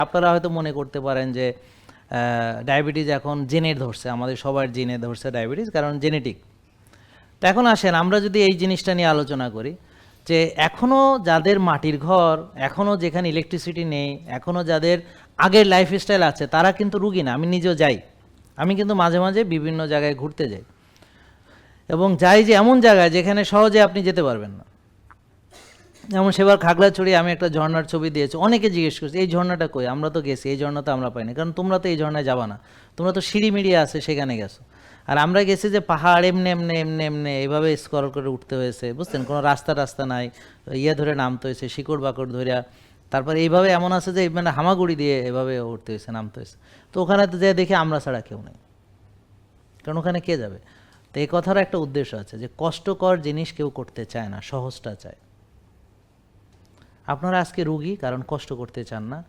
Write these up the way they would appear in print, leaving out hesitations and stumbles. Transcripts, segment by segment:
আপনারা হয়তো মনে করতে পারেন যে ডায়াবেটিস এখন জেনে ধরছে, আমাদের সবার জেনে ধরছে ডায়াবেটিস, কারণ জেনেটিক। তো এখন আসেন আমরা যদি এই জিনিসটা নিয়ে আলোচনা করি যে এখনও যাদের মাটির ঘর, এখনও যেখানে ইলেকট্রিসিটি নেই, এখনও যাদের আগের লাইফস্টাইল আছে, তারা কিন্তু রুগী না। আমি নিজেও যাই, আমি কিন্তু মাঝে মাঝে বিভিন্ন জায়গায় ঘুরতে যাই, এবং যাই যে এমন জায়গায় যেখানে সহজে আপনি যেতে পারবেন না। যেমন সেবার খাগড়াছড়ি আমি একটা ঝর্ণার ছবি দিয়েছি, অনেকে জিজ্ঞেস করছে এই ঝর্ণাটা কই, আমরা তো গেছি, এই ঝর্ণা তো আমরা পাইনি, কারণ তোমরা তো এই ঝর্ণায় যাবা না, তোমরা তো সিঁড়ি মিড়িয়ে আছে সেখানে গেছো। আর আমরা গেছি যে পাহাড় এমনি এমনি এমনি এমনি এইভাবে স্কল করে উঠতে হয়েছে, বুঝছেন, কোনো রাস্তা নাই, ইয়ে ধরে নামতে হয়েছে, শিকড় বাকড় ধরিয়া, তারপর এইভাবে এমন আছে যে মানে হামাগুড়ি দিয়ে এভাবে উঠতে হয়েছে, নামতে হয়েছে। তো ওখানে তো যে দেখি আমরা ছাড়া কেউ নেই, কারণ ওখানে কে যাবে। তো এই কথার একটা উদ্দেশ্য আছে যে কষ্টকর জিনিস কেউ করতে চায় না, সহজটা চায়। আপনারা আজকে রুগী কারণ কষ্ট করতে চান না,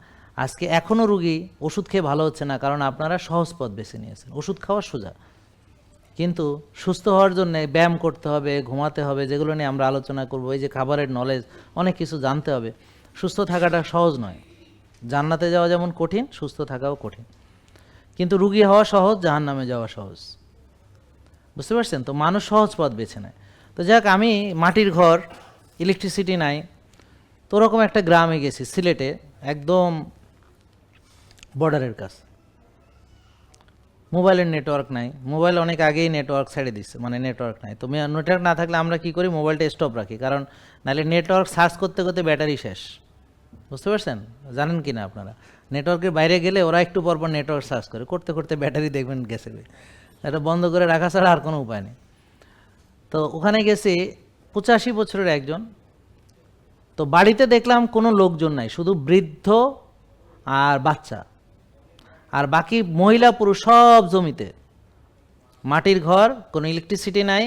আজকে এখনও রুগী ওষুধ খেয়ে ভালো হচ্ছে না কারণ আপনারা সহজ পথ বেছে নিয়েছেন। ওষুধ খাওয়া সোজা, কিন্তু সুস্থ হওয়ার জন্য ব্যায়াম করতে হবে, ঘুমাতে হবে, যেগুলো নিয়ে আমরা আলোচনা করব, এই যে খাবারের নলেজ, অনেক কিছু জানতে হবে। সুস্থ থাকাটা সহজ নয়, জান্নাতে যাওয়া যেমন কঠিন, সুস্থ থাকাও কঠিন। কিন্তু রুগী হওয়া সহজ, জাহান্নামে যাওয়া সহজ, বুঝতে পারছেন? তো মানুষ সহজ পথ বেছে নেয়। তো যাক, আমি মাটির ঘর, ইলেকট্রিসিটি নাই, তো ওরকম একটা গ্রামে গেছি সিলেটে, একদম বর্ডারের কাছে। মোবাইলের নেটওয়ার্ক নাই, মোবাইল অনেক আগেই নেটওয়ার্ক ছেড়ে দিচ্ছে, মানে নেটওয়ার্ক নাই। তো নেটওয়ার্ক না থাকলে আমরা কি করি, মোবাইলটা স্টপ রাখি, কারণ নাহলে নেটওয়ার্ক সার্চ করতে করতে ব্যাটারি শেষ। বুঝতে পারছেন? জানেন কি না আপনারা? নেটওয়ার্কের বাইরে গেলে ওরা একটু পরপর নেটওয়ার্ক সার্চ করে, করতে করতে ব্যাটারি দেখবেন গেছে। এটা বন্ধ করে রাখা ছাড়া আর কোনো উপায় নেই। তো ওখানে গেছি, 85 বছরের একজন। তো বাড়িতে দেখলাম কোনো লোকজন নাই, শুধু বৃদ্ধ আর বাচ্চা, আর বাকি মহিলা পুরুষ সব জমিতে। মাটির ঘর, কোনো ইলেকট্রিসিটি নাই,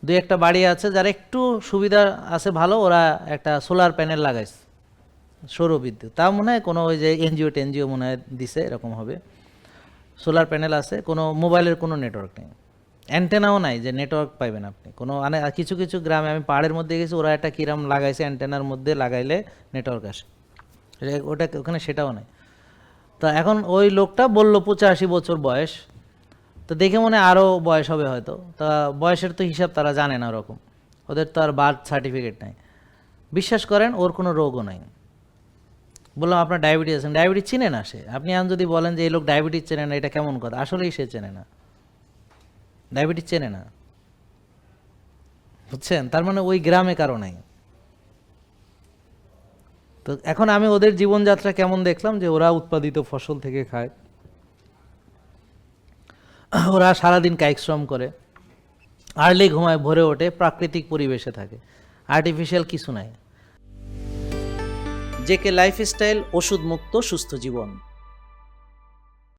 দু একটা বাড়ি আছে যারা একটু সুবিধা আছে ভালো, ওরা একটা সোলার প্যানেল লাগাইছে, সৌরবিদ্যুৎ। তা মনে হয় কোনো ওই যে এনজিও মনে হয় দিছে, এরকম হবে। সোলার প্যানেল আছে, কোনো মোবাইলের কোনো নেটওয়ার্ক নেই, অ্যান্টেনাও নাই যে নেটওয়ার্ক পাইবেন আপনি কোনো। মানে কিছু কিছু গ্রামে আমি পাহাড়ের মধ্যে গেছি, ওরা একটা কিরাম লাগাইছে, অ্যান্টেনার মধ্যে লাগাইলে নেটওয়ার্ক আসে, ওটা ওখানে সেটাও নাই। তো এখন ওই লোকটা বললো 85 বছর বয়স, তো দেখে মনে আরও বয়স হবে হয়তো। তা বয়সের তো হিসাব তারা জানে না ওরকম, ওদের তো আর বার্থ সার্টিফিকেট নাই। বিশ্বাস করেন ওর কোনো রোগও নাই। বললাম আপনার ডায়াবেটিস আছেন, ডায়াবেটিস চিনে না সে। আপনি এখন যদি বলেন যে এই লোক ডায়াবেটিস চেনে না, এটা কেমন কথা? আসলেই সে চেনে না, ডায়াবেটিস চেনে না, বুঝছেন? তার মানে ওই গ্রামে কারো নাই। তো এখন আমি ওদের জীবনযাত্রা কেমন দেখলাম, যে ওরা উৎপাদিত ফসল থেকে খায়, ওরা সারাদিন কায়িক শ্রম করে, আর্লি ঘুমায়, ভোরে ওঠে, প্রাকৃতিক পরিবেশে থাকে, আর্টিফিশিয়াল কিছু নাই। জেকে লাইফস্টাইল, ওষুধ মুক্ত সুস্থ জীবন।